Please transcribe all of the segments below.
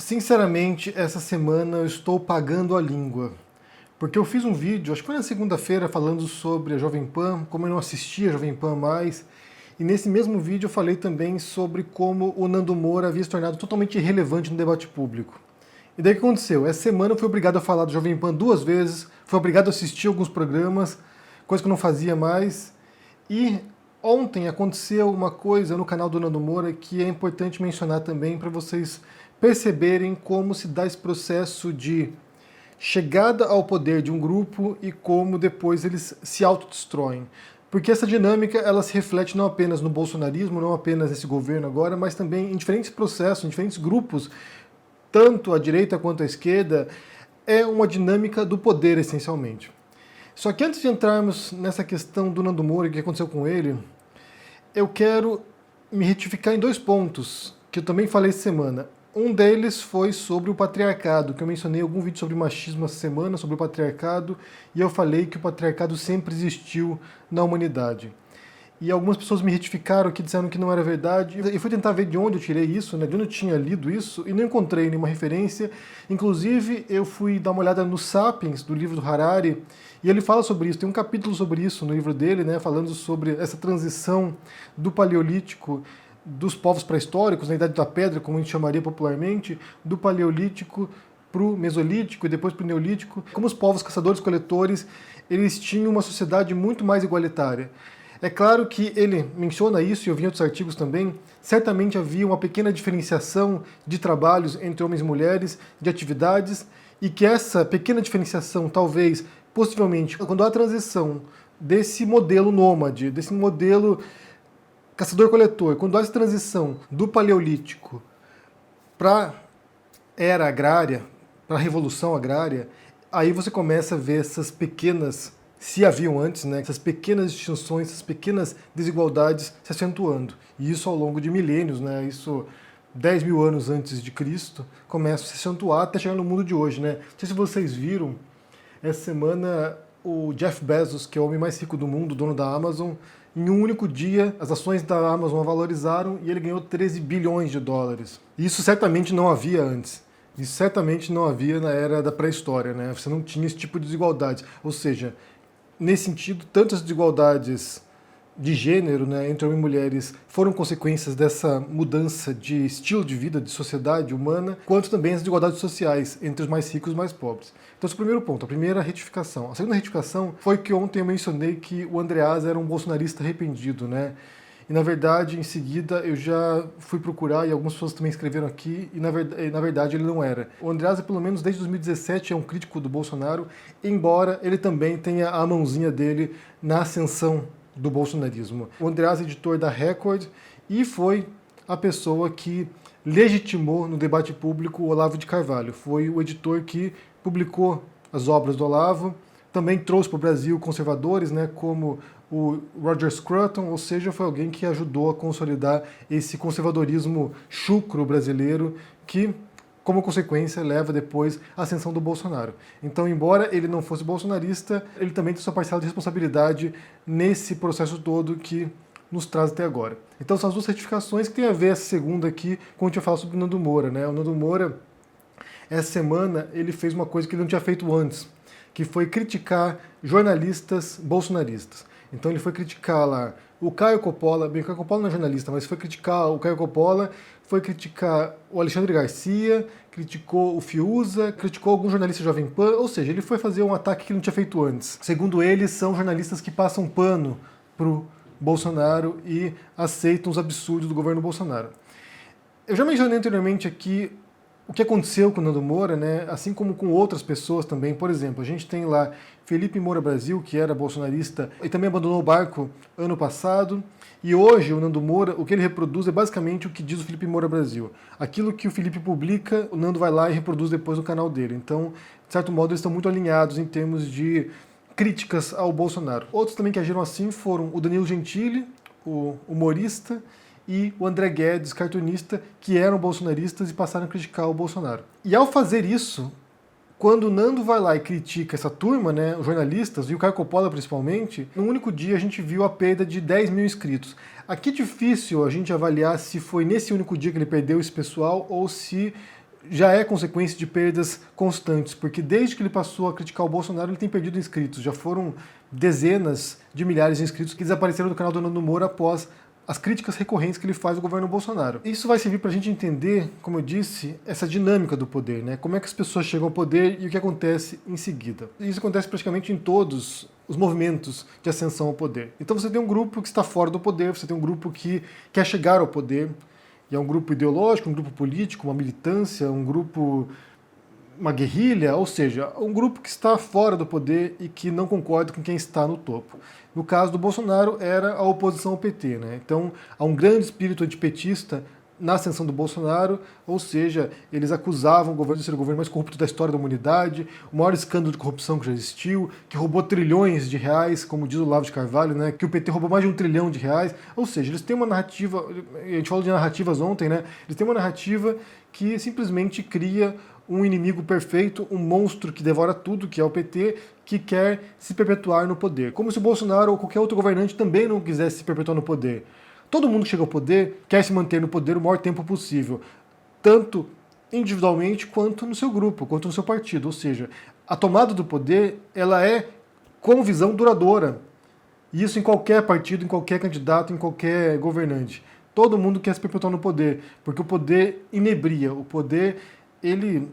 Sinceramente, essa semana eu estou pagando a língua. Porque eu fiz um vídeo, acho que foi na segunda-feira, falando sobre a Jovem Pan, como eu não assistia a Jovem Pan mais. E nesse mesmo vídeo eu falei também sobre como o Nando Moura havia se tornado totalmente irrelevante no debate público. E daí o que aconteceu? Essa semana eu fui obrigado a falar do Jovem Pan duas vezes, fui obrigado a assistir alguns programas, coisa que eu não fazia mais. E ontem aconteceu uma coisa no canal do Nando Moura que é importante mencionar também para vocês perceberem como se dá esse processo de chegada ao poder de um grupo e como depois eles se autodestroem. Porque essa dinâmica ela se reflete não apenas no bolsonarismo, não apenas nesse governo agora, mas também em diferentes processos, em diferentes grupos, tanto à direita quanto à esquerda, é uma dinâmica do poder essencialmente. Só que antes de entrarmos nessa questão do Nando Moura e o que aconteceu com ele, eu quero me retificar em dois pontos que eu também falei essa semana. Um deles foi sobre o patriarcado, que eu mencionei em algum vídeo sobre machismo essa semana, sobre o patriarcado, e eu falei que o patriarcado sempre existiu na humanidade. E algumas pessoas me retificaram que disseram que não era verdade. Eu fui tentar ver de onde eu tirei isso, né, de onde eu tinha lido isso, e não encontrei nenhuma referência. Inclusive, eu fui dar uma olhada no Sapiens, do livro do Harari, e ele fala sobre isso. Tem um capítulo sobre isso no livro dele, né, falando sobre essa transição do Paleolítico, dos povos pré-históricos, na Idade da Pedra, como a gente chamaria popularmente, do Paleolítico para o Mesolítico e depois para o Neolítico. Como os povos caçadores-coletores, eles tinham uma sociedade muito mais igualitária. É claro que ele menciona isso, e eu vi em outros artigos também, certamente havia uma pequena diferenciação de trabalhos entre homens e mulheres, de atividades, e que essa pequena diferenciação, talvez, possivelmente, quando há a transição desse modelo nômade, desse modelo caçador-coletor, quando há essa transição do Paleolítico para a era agrária, para a revolução agrária, aí você começa a ver essas pequenas, se haviam antes, né, essas pequenas distinções, essas pequenas desigualdades se acentuando. E isso ao longo de milênios, né, isso 10 mil anos antes de Cristo, começa a se acentuar até chegar no mundo de hoje. Né? Não sei se vocês viram, essa semana o Jeff Bezos, que é o homem mais rico do mundo, dono da Amazon, em um único dia, as ações da Amazon valorizaram e ele ganhou 13 bilhões de dólares. Isso certamente não havia antes. Isso certamente não havia na era da pré-história, né? Você não tinha esse tipo de desigualdade. Ou seja, nesse sentido, tanto as desigualdades de gênero, né, entre homens e mulheres, foram consequências dessa mudança de estilo de vida, de sociedade humana, quanto também as desigualdades sociais entre os mais ricos e os mais pobres. Então, esse é o primeiro ponto, a primeira retificação. A segunda retificação foi que ontem eu mencionei que o Andreasa era um bolsonarista arrependido, né? E, na verdade, em seguida, eu já fui procurar, e algumas pessoas também escreveram aqui, e na verdade ele não era. O Andreasa, pelo menos desde 2017, é um crítico do Bolsonaro, embora ele também tenha a mãozinha dele na ascensão do bolsonarismo. O Andreasa é editor da Record e foi a pessoa que legitimou no debate público o Olavo de Carvalho. Foi o editor que publicou as obras do Olavo, também trouxe para o Brasil conservadores, né, como o Roger Scruton, ou seja, foi alguém que ajudou a consolidar esse conservadorismo chucro brasileiro que, como consequência, leva depois à ascensão do Bolsonaro. Então, embora ele não fosse bolsonarista, ele também tem sua parcela de responsabilidade nesse processo todo que nos traz até agora. Então, são as duas certificações que tem a ver essa segunda aqui, quando a gente vai falar sobre o Nando Moura, né? O Nando Moura, essa semana, ele fez uma coisa que ele não tinha feito antes, que foi criticar jornalistas bolsonaristas. Então ele foi criticar lá o Caio Coppola, bem, o Caio Coppola não é jornalista, mas foi criticar o Caio Coppola, foi criticar o Alexandre Garcia, criticou o Fiuza, criticou algum jornalista Jovem Pan, ou seja, ele foi fazer um ataque que ele não tinha feito antes. Segundo ele, são jornalistas que passam pano pro Bolsonaro e aceitam os absurdos do governo Bolsonaro. Eu já mencionei anteriormente aqui o que aconteceu com o Nando Moura, né? Assim como com outras pessoas também. Por exemplo, a gente tem lá Felipe Moura Brasil, que era bolsonarista e também abandonou o barco ano passado. E hoje o Nando Moura, o que ele reproduz é basicamente o que diz o Felipe Moura Brasil. Aquilo que o Felipe publica, o Nando vai lá e reproduz depois no canal dele. Então, de certo modo, eles estão muito alinhados em termos de críticas ao Bolsonaro. Outros também que agiram assim foram o Danilo Gentili, o humorista, e o André Guedes, cartunista, que eram bolsonaristas e passaram a criticar o Bolsonaro. E ao fazer isso, quando o Nando vai lá e critica essa turma, né, os jornalistas, e o Caio Coppola principalmente, num único dia a gente viu a perda de 10 mil inscritos. Aqui é difícil a gente avaliar se foi nesse único dia que ele perdeu esse pessoal ou se já é consequência de perdas constantes, porque desde que ele passou a criticar o Bolsonaro, ele tem perdido inscritos. Já foram dezenas de milhares de inscritos que desapareceram do canal do Nando Moura após as críticas recorrentes que ele faz ao governo Bolsonaro. Isso vai servir para a gente entender, como eu disse, essa dinâmica do poder, né? Como é que as pessoas chegam ao poder e o que acontece em seguida. Isso acontece praticamente em todos os movimentos de ascensão ao poder. Então você tem um grupo que está fora do poder, você tem um grupo que quer chegar ao poder, e é um grupo ideológico, um grupo político, uma militância, um grupo, uma guerrilha, ou seja, um grupo que está fora do poder e que não concorda com quem está no topo. No caso do Bolsonaro, era a oposição ao PT, né? Então, há um grande espírito antipetista na ascensão do Bolsonaro, ou seja, eles acusavam o governo de ser o governo mais corrupto da história da humanidade, o maior escândalo de corrupção que já existiu, que roubou trilhões de reais, como diz o Olavo de Carvalho, né, que o PT roubou mais de 1 trilhão de reais, ou seja, eles têm uma narrativa, a gente falou de narrativas ontem, né, eles têm uma narrativa que simplesmente cria um inimigo perfeito, um monstro que devora tudo, que é o PT, que quer se perpetuar no poder. Como se o Bolsonaro ou qualquer outro governante também não quisesse se perpetuar no poder. Todo mundo que chega ao poder quer se manter no poder o maior tempo possível, tanto individualmente quanto no seu grupo, quanto no seu partido. Ou seja, a tomada do poder ela é com visão duradoura. E isso em qualquer partido, em qualquer candidato, em qualquer governante. Todo mundo quer se perpetuar no poder, porque o poder inebria, o poder, ele...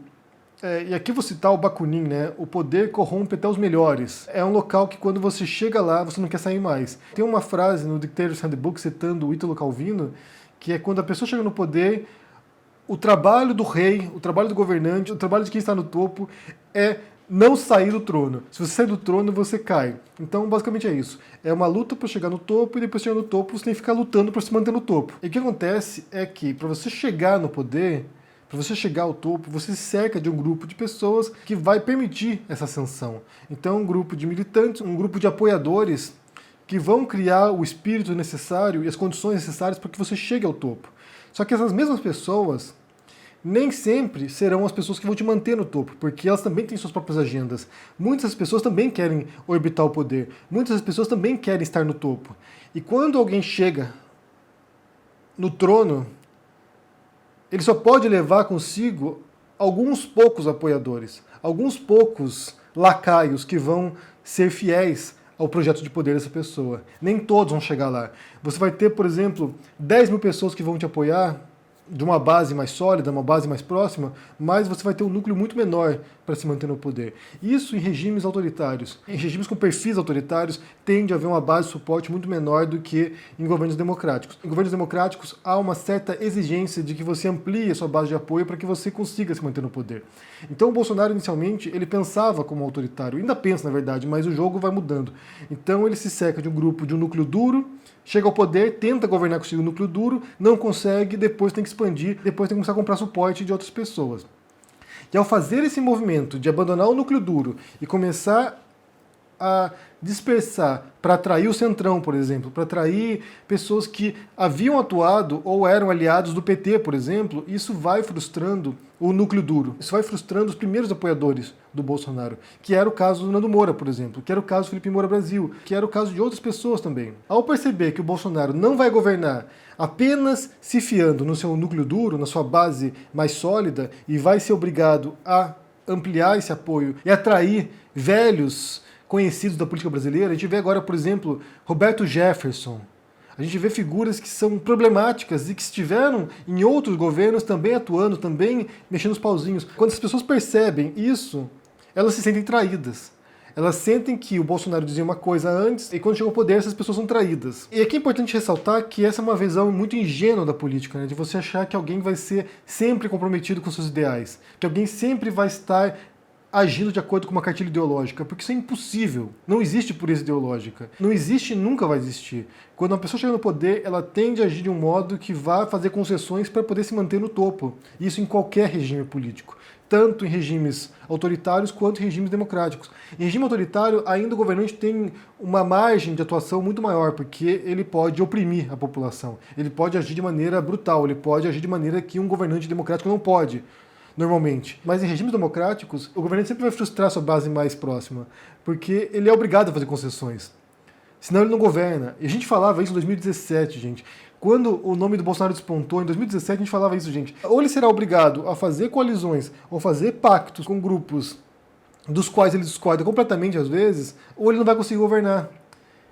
e aqui vou citar o Bakunin, né? O poder corrompe até os melhores. É um local que quando você chega lá, você não quer sair mais. Tem uma frase no Dictator's Handbook, citando o Ítalo Calvino, que é quando a pessoa chega no poder, o trabalho do rei, o trabalho do governante, o trabalho de quem está no topo é não sair do trono. Se você sair do trono, você cai. Então, basicamente é isso. É uma luta para chegar no topo e depois de chegar no topo, você tem que ficar lutando para se manter no topo. E o que acontece é que, para você chegar no poder, para você chegar ao topo, você se cerca de um grupo de pessoas que vai permitir essa ascensão. Então, um grupo de militantes, um grupo de apoiadores que vão criar o espírito necessário e as condições necessárias para que você chegue ao topo. Só que essas mesmas pessoas nem sempre serão as pessoas que vão te manter no topo, porque elas também têm suas próprias agendas. Muitas pessoas também querem orbitar o poder, muitas pessoas também querem estar no topo. E quando alguém chega no trono, ele só pode levar consigo alguns poucos apoiadores, alguns poucos lacaios que vão ser fiéis ao projeto de poder dessa pessoa. Nem todos vão chegar lá. Você vai ter, por exemplo, 10 mil pessoas que vão te apoiar, de uma base mais sólida, uma base mais próxima, mas você vai ter um núcleo muito menor para se manter no poder. Isso em regimes autoritários. Em regimes com perfis autoritários, tende a haver uma base de suporte muito menor do que em governos democráticos. Em governos democráticos, há uma certa exigência de que você amplie a sua base de apoio para que você consiga se manter no poder. Então o Bolsonaro, inicialmente, ele pensava como autoritário, ainda pensa, na verdade, mas o jogo vai mudando. Então ele se cerca de um grupo, de um núcleo duro, chega ao poder, tenta governar com o núcleo duro, não consegue, depois tem que expandir, depois tem que começar a comprar suporte de outras pessoas. E ao fazer esse movimento de abandonar o núcleo duro e começar a dispersar para atrair o Centrão, por exemplo, para atrair pessoas que haviam atuado ou eram aliados do PT, por exemplo, isso vai frustrando o núcleo duro. Isso vai frustrando os primeiros apoiadores do Bolsonaro, que era o caso do Nando Moura, por exemplo, que era o caso do Felipe Moura Brasil, que era o caso de outras pessoas também. Ao perceber que o Bolsonaro não vai governar apenas se fiando no seu núcleo duro, na sua base mais sólida, e vai ser obrigado a ampliar esse apoio e atrair velhos conhecidos da política brasileira, a gente vê agora, por exemplo, Roberto Jefferson. A gente vê figuras que são problemáticas e que estiveram em outros governos também atuando, também mexendo os pauzinhos. Quando as pessoas percebem isso, elas se sentem traídas. Elas sentem que o Bolsonaro dizia uma coisa antes e quando chega ao poder essas pessoas são traídas. E aqui é importante ressaltar que essa é uma visão muito ingênua da política, né? De você achar que alguém vai ser sempre comprometido com seus ideais, que alguém sempre vai estar agindo de acordo com uma cartilha ideológica, porque isso é impossível. Não existe pureza ideológica. Não existe e nunca vai existir. Quando uma pessoa chega no poder, ela tende a agir de um modo que vai fazer concessões para poder se manter no topo. Isso em qualquer regime político. Tanto em regimes autoritários quanto em regimes democráticos. Em regime autoritário, ainda o governante tem uma margem de atuação muito maior, porque ele pode oprimir a população. Ele pode agir de maneira brutal, ele pode agir de maneira que um governante democrático não pode. Normalmente. Mas em regimes democráticos, o governante sempre vai frustrar sua base mais próxima, porque ele é obrigado a fazer concessões. Senão ele não governa. E a gente falava isso em 2017, gente. Quando o nome do Bolsonaro despontou, em 2017 a gente falava isso, gente. Ou ele será obrigado a fazer coalizões ou fazer pactos com grupos dos quais ele discorda completamente às vezes, ou ele não vai conseguir governar.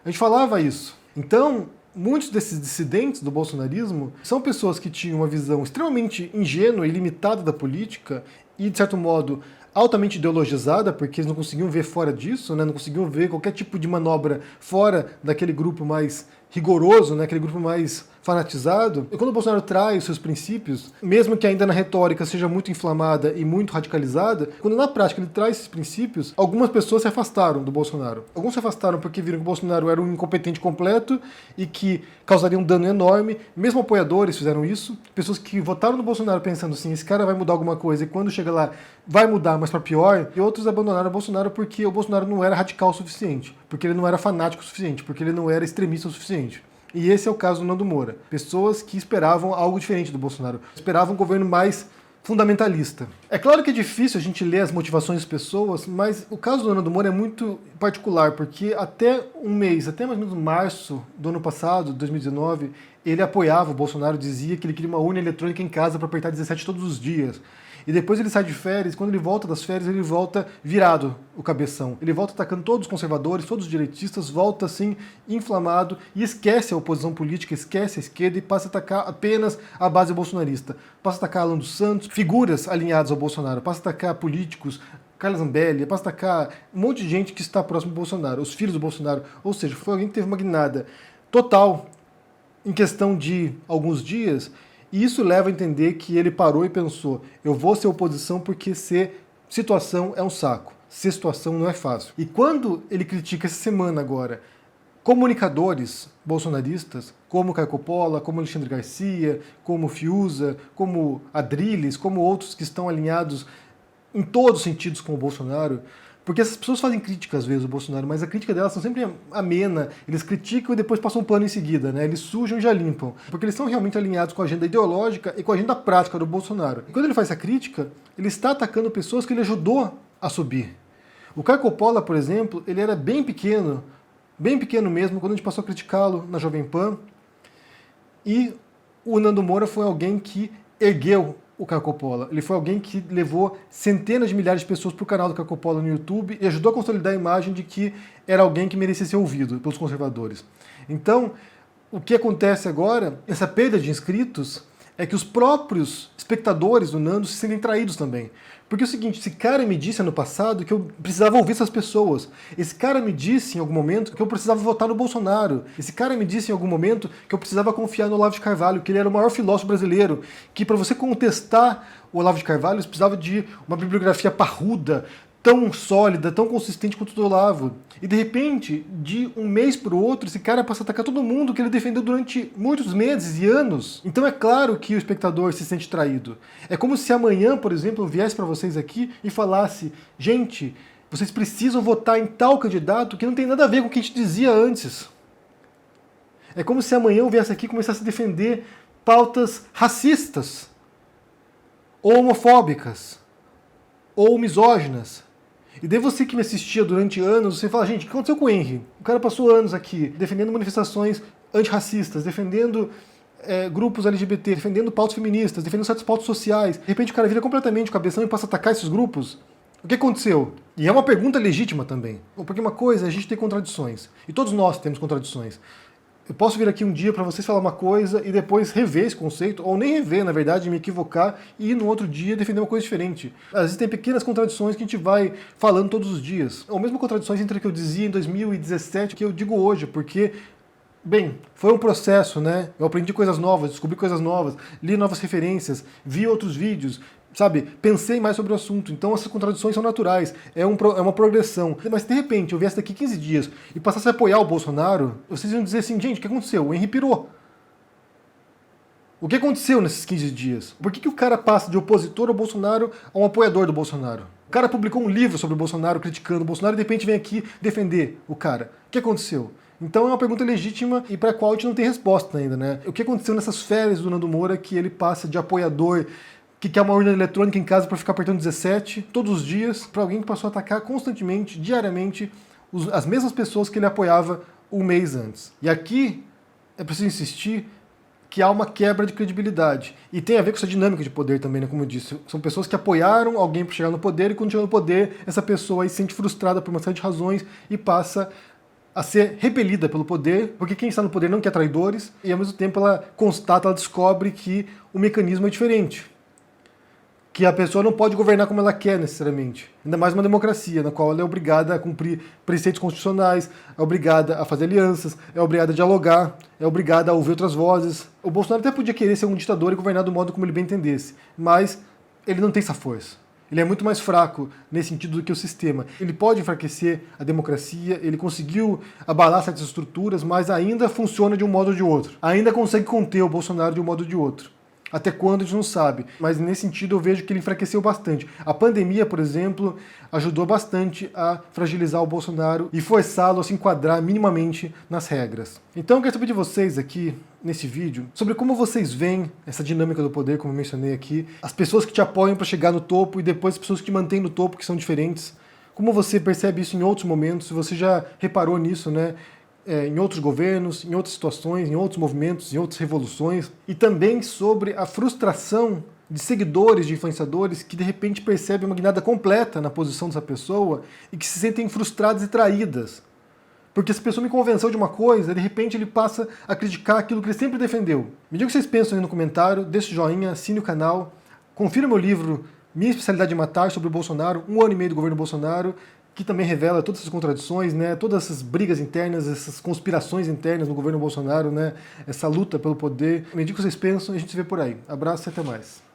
A gente falava isso. Então, muitos desses dissidentes do bolsonarismo são pessoas que tinham uma visão extremamente ingênua e limitada da política e, de certo modo, altamente ideologizada, porque eles não conseguiam ver fora disso, né? Não conseguiam ver qualquer tipo de manobra fora daquele grupo mais rigoroso, né? Aquele grupo mais fanatizado. E quando o Bolsonaro traz os seus princípios, mesmo que ainda na retórica seja muito inflamada e muito radicalizada, quando na prática ele traz esses princípios, algumas pessoas se afastaram do Bolsonaro. Alguns se afastaram porque viram que o Bolsonaro era um incompetente completo e que causaria um dano enorme. Mesmo apoiadores fizeram isso. Pessoas que votaram no Bolsonaro pensando assim, esse cara vai mudar alguma coisa e quando chega lá vai mudar, mas para pior. E outros abandonaram o Bolsonaro porque o Bolsonaro não era radical o suficiente, porque ele não era fanático o suficiente, porque ele não era extremista o suficiente. E esse é o caso do Nando Moura. Pessoas que esperavam algo diferente do Bolsonaro, esperavam um governo mais fundamentalista. É claro que é difícil a gente ler as motivações das pessoas, mas o caso do Nando Moura é muito particular, porque até um mês, até mais ou menos março do ano passado, 2019, ele apoiava o Bolsonaro, dizia que ele queria uma urna eletrônica em casa para apertar 17 todos os dias. E depois ele sai de férias, quando ele volta das férias, ele volta virado o cabeção. Ele volta atacando todos os conservadores, todos os direitistas, volta assim, inflamado, e esquece a oposição política, esquece a esquerda e passa a atacar apenas a base bolsonarista. Passa a atacar Alan dos Santos, figuras alinhadas ao Bolsonaro, passa a atacar políticos, Carla Zambelli, passa a atacar um monte de gente que está próximo do Bolsonaro, os filhos do Bolsonaro. Ou seja, foi alguém que teve uma guinada total em questão de alguns dias. E isso leva a entender que ele parou e pensou, eu vou ser oposição porque ser situação é um saco, ser situação não é fácil. E quando ele critica essa semana agora comunicadores bolsonaristas, como Caio Coppola, como Alexandre Garcia, como Fiuza, como Adrilles, como outros que estão alinhados em todos os sentidos com o Bolsonaro, porque essas pessoas fazem crítica às vezes ao Bolsonaro, mas a crítica delas são sempre amena, eles criticam e depois passam um pano em seguida, né? Eles sujam e já limpam, porque eles são realmente alinhados com a agenda ideológica e com a agenda prática do Bolsonaro. E quando ele faz essa crítica, ele está atacando pessoas que ele ajudou a subir. O Caio Coppola, por exemplo, ele era bem pequeno mesmo, quando a gente passou a criticá-lo na Jovem Pan, e o Nando Moura foi alguém que ergueu o Caio Coppola. Ele foi alguém que levou centenas de milhares de pessoas para o canal do Caio Coppola no YouTube e ajudou a consolidar a imagem de que era alguém que merecia ser ouvido pelos conservadores. Então, o que acontece agora, essa perda de inscritos, é que os próprios espectadores do Nando se sentem traídos também. Porque é o seguinte, esse cara me disse ano passado que eu precisava ouvir essas pessoas. Esse cara me disse em algum momento que eu precisava votar no Bolsonaro. Esse cara me disse em algum momento que eu precisava confiar no Olavo de Carvalho, que ele era o maior filósofo brasileiro, que para você contestar o Olavo de Carvalho, você precisava de uma bibliografia parruda, tão sólida, tão consistente quanto o do Olavo. E de repente, de um mês para o outro, esse cara passa a atacar todo mundo que ele defendeu durante muitos meses e anos. Então é claro que o espectador se sente traído. É como se amanhã, por exemplo, eu viesse para vocês aqui e falasse, gente, vocês precisam votar em tal candidato que não tem nada a ver com o que a gente dizia antes. É como se amanhã eu viesse aqui e começasse a defender pautas racistas, ou homofóbicas, ou misóginas. E daí você que me assistia durante anos, você fala, gente, o que aconteceu com o Henry? O cara passou anos aqui defendendo manifestações antirracistas, defendendo grupos LGBT, defendendo pautas feministas, defendendo certas pautas sociais. De repente o cara vira completamente o cabeção e passa a atacar esses grupos. O que aconteceu? E é uma pergunta legítima também. Porque uma coisa é a gente ter contradições. E todos nós temos contradições. Eu posso vir aqui um dia para vocês falar uma coisa e depois rever esse conceito, ou nem rever, na verdade, me equivocar e no outro dia defender uma coisa diferente. Às vezes tem pequenas contradições que a gente vai falando todos os dias. Ou mesmo contradições entre o que eu dizia em 2017 e o que eu digo hoje, porque, bem, foi um processo, né? Eu aprendi coisas novas, descobri coisas novas, li novas referências, vi outros vídeos, sabe? Pensei mais sobre o assunto. Então essas contradições são naturais, é uma progressão. Mas se de repente eu viesse daqui 15 dias e passasse a apoiar o Bolsonaro, vocês iam dizer assim, gente, o que aconteceu? O Henry pirou. O que aconteceu nesses 15 dias? Por que o cara passa de opositor ao Bolsonaro a um apoiador do Bolsonaro? O cara publicou um livro sobre o Bolsonaro, criticando o Bolsonaro, e de repente vem aqui defender o cara. O que aconteceu? Então é uma pergunta legítima e para a qual a gente não tem resposta ainda, né? O que aconteceu nessas férias do Nando Moura que ele passa de apoiador que quer uma urna eletrônica em casa para ficar apertando 17 todos os dias, para alguém que passou a atacar constantemente, diariamente, as mesmas pessoas que ele apoiava um mês antes. E aqui é preciso insistir, que há uma quebra de credibilidade. E tem a ver com essa dinâmica de poder também, né? Como eu disse. São pessoas que apoiaram alguém para chegar no poder, e quando chega no poder, essa pessoa aí se sente frustrada por uma série de razões e passa a ser repelida pelo poder, porque quem está no poder não quer traidores, e ao mesmo tempo ela constata, ela descobre que o mecanismo é diferente. Que a pessoa não pode governar como ela quer necessariamente. Ainda mais uma democracia, na qual ela é obrigada a cumprir preceitos constitucionais, é obrigada a fazer alianças, é obrigada a dialogar, é obrigada a ouvir outras vozes. O Bolsonaro até podia querer ser um ditador e governar do modo como ele bem entendesse, mas ele não tem essa força. Ele é muito mais fraco nesse sentido do que o sistema. Ele pode enfraquecer a democracia, ele conseguiu abalar certas estruturas, mas ainda funciona de um modo ou de outro. Ainda consegue conter o Bolsonaro de um modo ou de outro. Até quando a gente não sabe, mas nesse sentido eu vejo que ele enfraqueceu bastante. A pandemia, por exemplo, ajudou bastante a fragilizar o Bolsonaro e forçá-lo a se enquadrar minimamente nas regras. Então eu quero saber de vocês aqui, nesse vídeo, sobre como vocês veem essa dinâmica do poder, como eu mencionei aqui, as pessoas que te apoiam para chegar no topo e depois as pessoas que te mantêm no topo, que são diferentes. Como você percebe isso em outros momentos, se você já reparou nisso, né? Em outros governos, em outras situações, em outros movimentos, em outras revoluções, e também sobre a frustração de seguidores, de influenciadores, que de repente percebem uma guinada completa na posição dessa pessoa e que se sentem frustradas e traídas. Porque essa pessoa me convenceu de uma coisa, de repente ele passa a criticar aquilo que ele sempre defendeu. Me diga o que vocês pensam aí no comentário, deixe o joinha, assine o canal, confira meu livro Minha Especialidade em Matar, sobre o Bolsonaro, 1 ano e meio do governo Bolsonaro, que também revela todas essas contradições, né, todas essas brigas internas, essas conspirações internas no governo Bolsonaro, né, essa luta pelo poder. Me diga o que vocês pensam e a gente se vê por aí. Abraço e até mais.